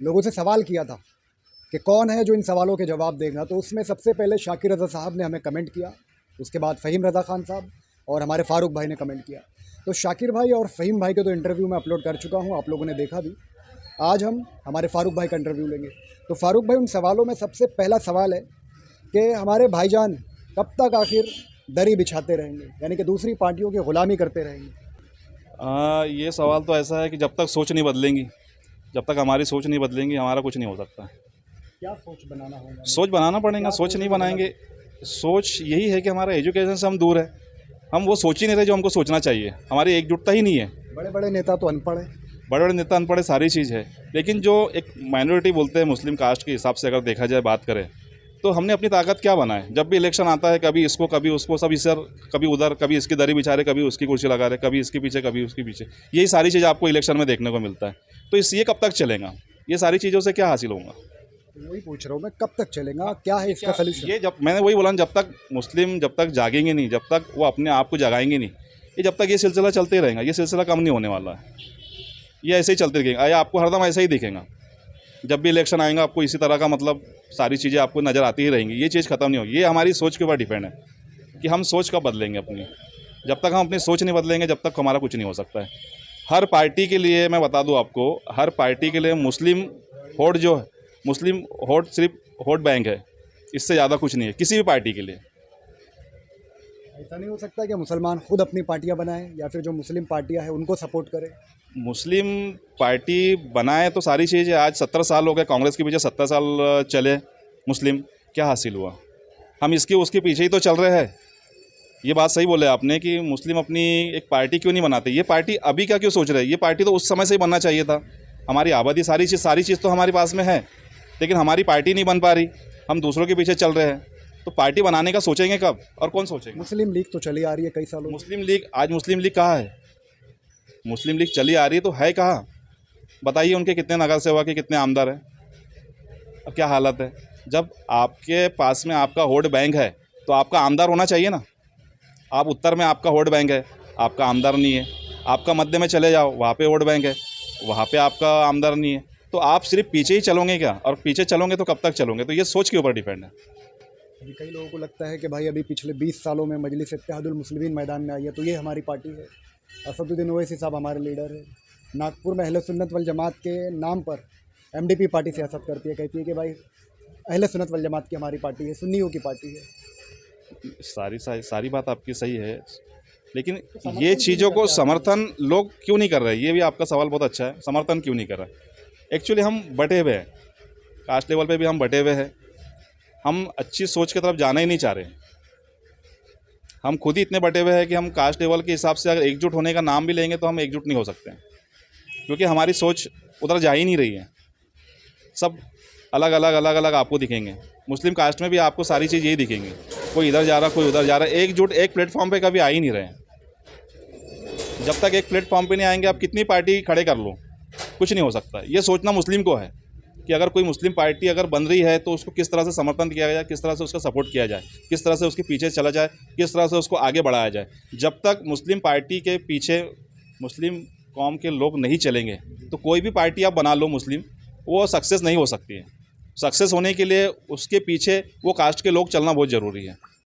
लोगों से सवाल किया था कि कौन है जो इन सवालों के जवाब देगा, तो उसमें सबसे पहले शाकिर रज़ा साहब ने हमें कमेंट किया, उसके बाद फ़हीम रज़ा ख़ान साहब और हमारे फ़ारूक भाई ने कमेंट किया। तो शाकिर भाई और फ़हीम भाई के तो इंटरव्यू मैं अपलोड कर चुका हूँ, आप लोगों ने देखा भी। आज हम हमारे फ़ारूक भाई का इंटरव्यू लेंगे। तो फ़ारूक भाई, उन सवालों में सबसे पहला सवाल है कि हमारे भाईजान कब तक आखिर दरी बिछाते रहेंगे, यानी कि दूसरी पार्टियों की ग़ुलामी करते रहेंगे? ये सवाल तो ऐसा है कि जब तक सोच नहीं बदलेंगी, जब तक हमारी सोच नहीं बदलेंगी, हमारा कुछ नहीं हो सकता। क्या सोच बनाना होगा? सोच बनाना पड़ेगा। सोच नहीं बनाएंगे, सोच यही है कि हमारा एजुकेशन से हम दूर है, हम वो सोच ही नहीं रहे जो हमको सोचना चाहिए। हमारी एकजुटता ही नहीं है। बड़े बड़े नेता तो अनपढ़ हैं। बड़े बड़े नेता अनपढ़ सारी चीज़ है, लेकिन जो एक माइनॉरिटी बोलते हैं मुस्लिम कास्ट के हिसाब से अगर देखा जाए, बात करें तो हमने अपनी ताकत क्या बनाए। जब भी इलेक्शन आता है, कभी इसको कभी उसको, सब इधर कभी उधर, कभी इसकी दरी बिछा रहे, कभी उसकी कुर्सी लगा रहे, कभी इसके पीछे कभी उसके पीछे। यही सारी चीज़ आपको इलेक्शन में देखने को मिलता है। तो ये कब तक चलेगा? ये सारी चीज़ों से क्या हासिल होगा? वही पूछ रहा हूँ मैं, कब तक चलेगा, क्या है इसका सलूशन? ये जब मैंने वही बोला, जब तक मुस्लिम जब तक जागेंगे नहीं, जब तक वो अपने आप को जगाएंगे नहीं, ये जब तक ये सिलसिला चलते रहेगा, ये सिलसिला कम नहीं होने वाला है। ये ऐसे ही चलते रहेगा, ये आपको हरदम ऐसा ही दिखेगा। जब भी इलेक्शन आएगा आपको इसी तरह का मतलब सारी चीज़ें आपको नज़र आती ही रहेंगी। ये चीज़ ख़त्म नहीं होगी। ये हमारी सोच के ऊपर डिपेंड है कि हम सोच कब बदलेंगे अपनी। जब तक हम अपनी सोच नहीं बदलेंगे, जब तक हमारा कुछ नहीं हो सकता है। हर पार्टी के लिए मैं बता दूं आपको, हर पार्टी के लिए मुस्लिम वोट जो है, मुस्लिम वोट सिर्फ वोट बैंक है, इससे ज़्यादा कुछ नहीं है किसी भी पार्टी के लिए। ऐसा नहीं हो सकता कि मुसलमान खुद अपनी पार्टियां बनाएं या फिर जो मुस्लिम पार्टियां हैं उनको सपोर्ट करें? मुस्लिम पार्टी बनाए तो सारी चीज़ें, आज 17 साल हो गए कांग्रेस के पीछे, 17 साल चले मुस्लिम, क्या हासिल हुआ? हम इसके उसके पीछे ही तो चल रहे हैं। ये बात सही बोले आपने कि मुस्लिम अपनी एक पार्टी क्यों नहीं बनाते। ये पार्टी अभी का क्यों सोच रहे हैं? ये पार्टी तो उस समय से ही बनना चाहिए था। हमारी आबादी सारी चीज़ तो हमारे पास में है, लेकिन हमारी पार्टी नहीं बन पा रही, हम दूसरों के पीछे चल रहे हैं। तो पार्टी बनाने का सोचेंगे कब और कौन सोचेगा? मुस्लिम लीग तो चली आ रही है कई सालों। मुस्लिम लीग, आज मुस्लिम लीग कहाँ है? मुस्लिम लीग चली आ रही है तो है कहाँ? बताइए, उनके कितने नगर सेवक है, कितने आमदार है, अब क्या हालत है? जब आपके पास में आपका वोट बैंक है तो आपका आमदार होना चाहिए ना। आप उत्तर में आपका वोट बैंक है, आपका आमदार नहीं है। आपका मध्य में चले जाओ, वहाँ पे वोट बैंक है, वहाँ पे आपका आमदार नहीं है। तो आप सिर्फ पीछे ही चलोगे क्या? और पीछे चलोगे तो कब तक चलोगे? तो ये सोच के ऊपर डिपेंड है। अभी कई लोगों को लगता है कि भाई अभी पिछले 20 सालों में मजलिस इत्तेहादुल मुस्लिमीन मैदान में आई है तो ये हमारी पार्टी है। असदुद्दीन ओवैसी साहब हमारे लीडर है। नागपुर में अहले सुन्नत वल जमात के नाम पर एमडीपी पार्टी सियासत करती है, कहती है कि भाई अहले सुन्नत वल जमात की हमारी पार्टी है, सुन्नियों की पार्टी है। सारी बात आपकी सही है, लेकिन ये चीज़ों को समर्थन लोग क्यों नहीं कर रहे? ये भी आपका सवाल बहुत अच्छा है, समर्थन क्यों नहीं कर रहा? एक्चुअली हम बटे हुए हैं, कास्ट लेवल पे भी हम बटे हुए हैं। हम अच्छी सोच की तरफ जाना ही नहीं चाह रहे। हम खुद ही इतने बटे हुए हैं कि हम कास्ट लेवल के हिसाब से अगर एकजुट होने का नाम भी लेंगे तो हम एकजुट नहीं हो सकते हैं, क्योंकि हमारी सोच उधर जा ही नहीं रही है। सब अलग अलग आपको दिखेंगे। मुस्लिम कास्ट में भी आपको सारी चीज़ यही दिखेंगी, कोई इधर जा रहा, कोई उधर जा रहा है। एकजुट एक प्लेटफॉर्म पे कभी आ ही नहीं रहे हैं। जब तक एक प्लेटफॉर्म पे नहीं आएंगे, आप कितनी पार्टी खड़े कर लो, कुछ नहीं हो सकता। ये सोचना मुस्लिम को है कि अगर कोई मुस्लिम पार्टी अगर बन रही है तो उसको किस तरह से समर्थन किया जाए, किस तरह से उसका सपोर्ट किया जाए, किस तरह से उसके पीछे चला जाए, किस तरह से उसको आगे बढ़ाया जाए। जब तक मुस्लिम पार्टी के पीछे मुस्लिम कौम के लोग नहीं चलेंगे तो कोई भी पार्टी आप बना लो मुस्लिम, वो सक्सेस नहीं हो सकती है। सक्सेस होने के लिए उसके पीछे वो कास्ट के लोग चलना बहुत ज़रूरी है।